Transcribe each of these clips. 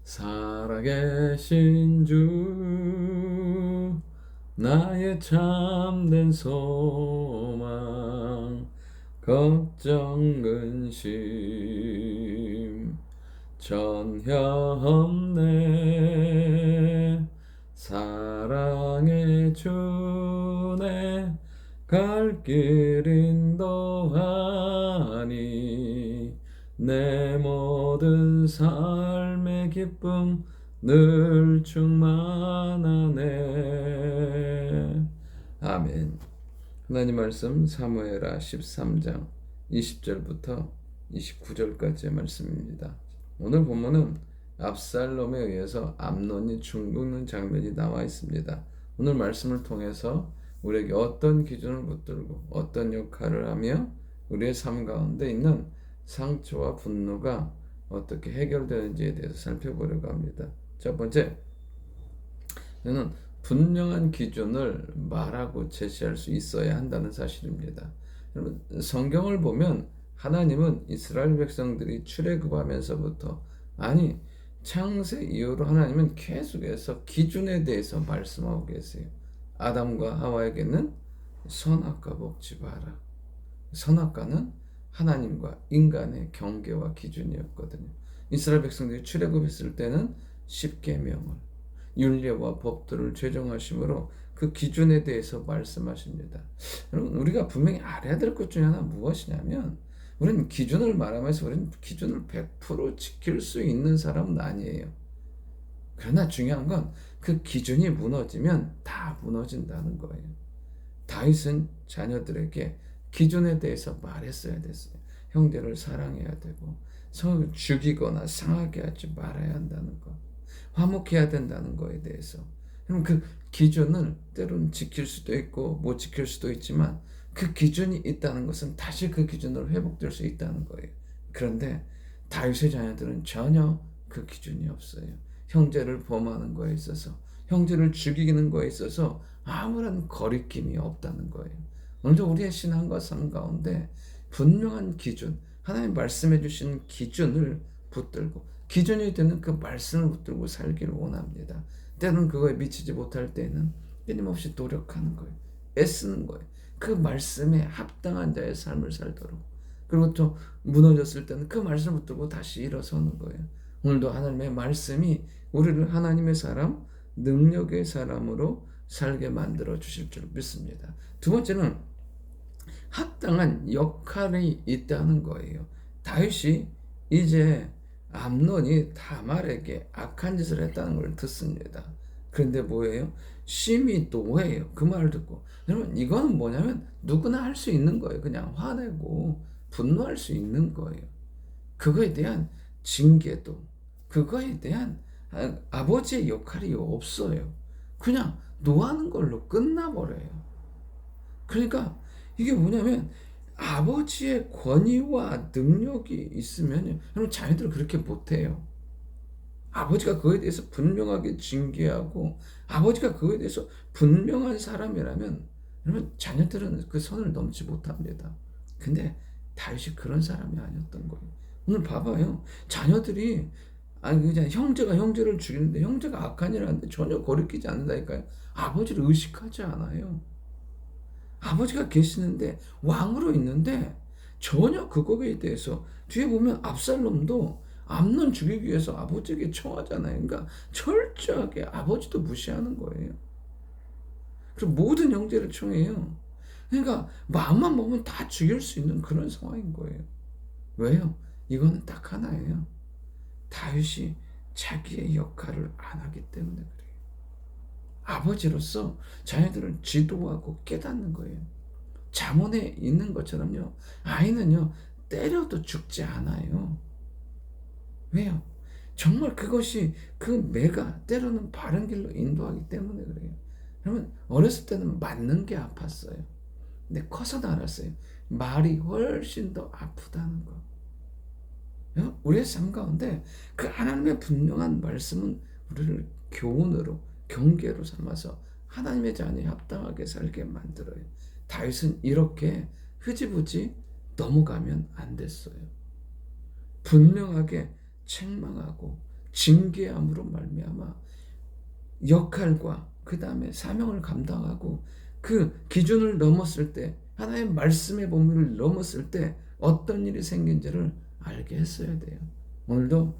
살아계신 주 나의 참된 소망 걱정 근심 전혀 없네. 사랑의 주내 갈 길 인도하니 내 모든 삶의 기쁨 늘 충만하네. 아멘. 하나님 말씀 사무엘하 13장 20절부터 29절까지의 말씀입니다. 오늘 본문은 압살롬에 의해서 암논이 죽는 장면이 나와 있습니다. 오늘 말씀을 통해서 우리에게 어떤 기준을 붙들고 어떤 역할을 하며 우리의 삶 가운데 있는 상처와 분노가 어떻게 해결되는지에 대해서 살펴보려고 합니다. 첫 번째, 저는 분명한 기준을 말하고 제시할 수 있어야 한다는 사실입니다. 여러분, 성경을 보면 하나님은 이스라엘 백성들이 출애굽하면서부터, 아니 창세 이후로 하나님은 계속해서 기준에 대해서 말씀하고 계세요. 아담과 하와에게는 선악과 먹지 마라. 선악과는 하나님과 인간의 경계와 기준이었거든요. 이스라엘 백성들이 출애굽했을 때는 십계명을, 율례와 법들을 제정하심으로 그 기준에 대해서 말씀하십니다. 여러분, 우리가 분명히 알아야 될 것 중에 하나 무엇이냐면, 우리는 기준을 말하면서 우리는 기준을 100% 지킬 수 있는 사람은 아니에요. 그러나 중요한 건 그 기준이 무너지면 다 무너진다는 거예요. 다윗은 자녀들에게 기준에 대해서 말했어야 됐어요. 형제를 사랑해야 되고 서로 죽이거나 상하게 하지 말아야 한다는 것, 화목해야 된다는 거에 대해서. 그럼 그 기준을 때로는 지킬 수도 있고 못 지킬 수도 있지만 그 기준이 있다는 것은 다시 그 기준으로 회복될 수 있다는 거예요. 그런데 다윗의 자녀들은 전혀 그 기준이 없어요. 형제를 범하는 거에 있어서, 형제를 죽이는 거에 있어서 아무런 거리낌이 없다는 거예요. 오늘도 우리의 신앙과 삶 가운데 분명한 기준, 하나님 말씀해 주신 기준을 붙들고 기준이 되는 그 말씀을 붙들고 살기를 원합니다. 때로는 그거에 미치지 못할 때는 끊임없이 노력하는 거예요. 애쓰는 거예요. 그 말씀에 합당한 자의 삶을 살도록. 그리고 또 무너졌을 때는 그 말씀을 붙들고 다시 일어서는 거예요. 오늘도 하나님의 말씀이 우리를 하나님의 사람, 능력의 사람으로 살게 만들어 주실 줄 믿습니다. 두 번째는 합당한 역할이 있다는 거예요. 다윗이 이제 암논이 다말에게 악한 짓을 했다는 걸 듣습니다. 그런데 뭐예요? 심히 노해요. 그 말을 듣고. 여러분, 이거는 뭐냐면 누구나 할 수 있는 거예요. 그냥 화내고 분노할 수 있는 거예요. 그거에 대한 징계도, 그거에 대한 아버지의 역할이 없어요. 그냥 노하는 걸로 끝나버려요. 그러니까 이게 뭐냐면 아버지의 권위와 능력이 있으면 여러분, 자녀들은 그렇게 못해요. 아버지가 그거에 대해서 분명하게 징계하고 아버지가 그거에 대해서 분명한 사람이라면 여러분, 자녀들은 그 선을 넘지 못합니다. 근데 다윗이 그런 사람이 아니었던 거예요. 오늘 봐봐요. 자녀들이, 아니 그냥 형제가 형제를 죽이는데 형제가 악한 일을 하는데 전혀 거리끼지 않는다니까요. 아버지를 의식하지 않아요. 아버지가 계시는데 왕으로 있는데 전혀 그거에 대해서, 뒤에 보면 압살롬도 암논 죽이기 위해서 아버지에게 청하잖아요. 그러니까 철저하게 아버지도 무시하는 거예요. 그리고 모든 형제를 청해요. 그러니까 마음만 먹으면 다 죽일 수 있는 그런 상황인 거예요. 왜요? 이거는 딱 하나예요. 다윗이 자기의 역할을 안 하기 때문에 그래요. 아버지로서 자녀들을 지도하고 깨닫는 거예요. 잠언에 있는 것처럼요, 아이는요 때려도 죽지 않아요. 왜요? 정말 그것이 그 매가 때로는 바른 길로 인도하기 때문에 그래요. 그러면 어렸을 때는 맞는 게 아팠어요. 근데 커서도 알았어요. 말이 훨씬 더 아프다는 거. 우리의 삶 가운데 그 하나님의 분명한 말씀은 우리를 교훈으로, 경계로 삼아서 하나님의 자녀에 합당하게 살게 만들어요. 다윗은 이렇게 흐지부지 넘어가면 안 됐어요. 분명하게 책망하고 징계함으로 말미암아 역할과 그 다음에 사명을 감당하고 그 기준을 넘었을 때, 하나님의 말씀의 범위를 넘었을 때 어떤 일이 생긴지를 알게 했어야 돼요. 오늘도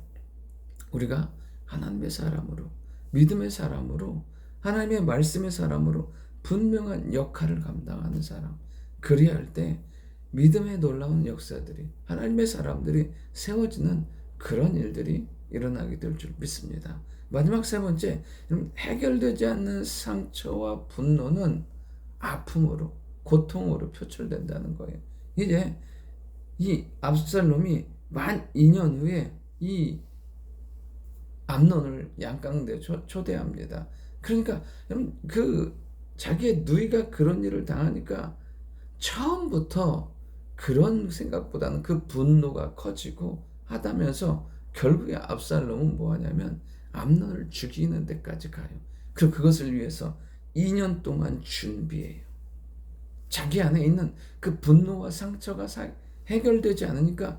우리가 하나님의 사람으로, 믿음의 사람으로, 하나님의 말씀의 사람으로 분명한 역할을 감당하는 사람, 그리할 때 믿음의 놀라운 역사들이, 하나님의 사람들이 세워지는 그런 일들이 일어나게 될 줄 믿습니다. 마지막 세 번째, 해결되지 않는 상처와 분노는 아픔으로, 고통으로 표출된다는 거예요. 이제 이 압살롬이 만 2년 후에 이 암논을 양강대 초대합니다. 그러니까 그 자기의 누이가 그런 일을 당하니까 처음부터 그런 생각보다는 그 분노가 커지고 하다면서 결국에 압살롬은 뭐 하냐면 암논을 죽이는 데까지 가요. 그리고 그것을 위해서 2년 동안 준비해요. 자기 안에 있는 그 분노와 상처가 해결되지 않으니까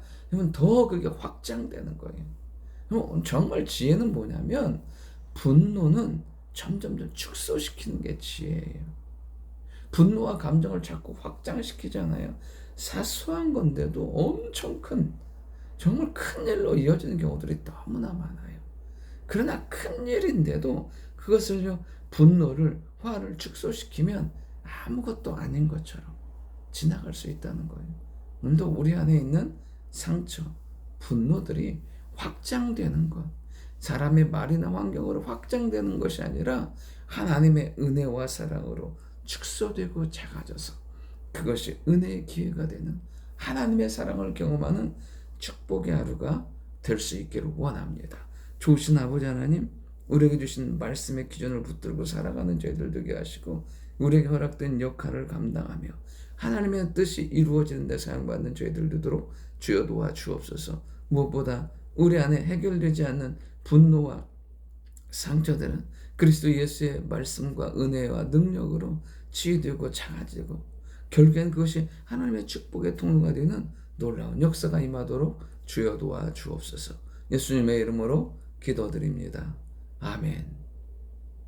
더 그게 확장되는 거예요. 정말 지혜는 뭐냐면 분노는 점점점 축소시키는 게 지혜예요. 분노와 감정을 자꾸 확장시키잖아요. 사소한 건데도 엄청 큰, 정말 큰 일로 이어지는 경우들이 너무나 많아요. 그러나 큰 일인데도 그것을요, 분노를, 화를 축소시키면 아무것도 아닌 것처럼 지나갈 수 있다는 거예요. 오늘도 우리 안에 있는 상처, 분노들이 확장되는 것, 사람의 말이나 환경으로 확장되는 것이 아니라 하나님의 은혜와 사랑으로 축소되고 작아져서 그것이 은혜의 기회가 되는, 하나님의 사랑을 경험하는 축복의 하루가 될 수 있기를 원합니다. 좋으신 아버지 하나님, 우리에게 주신 말씀의 기준을 붙들고 살아가는 저희들 되게 하시고, 우리에게 허락된 역할을 감당하며 하나님의 뜻이 이루어지는 데 사용받는 저희들 되도록 주여 도와주옵소서. 무엇보다 우리 안에 해결되지 않는 분노와 상처들은 그리스도 예수의 말씀과 은혜와 능력으로 치유되고 작아지고 결국엔 그것이 하나님의 축복의 통로가 되는 놀라운 역사가 임하도록 주여 도와주옵소서. 예수님의 이름으로 기도드립니다. 아멘.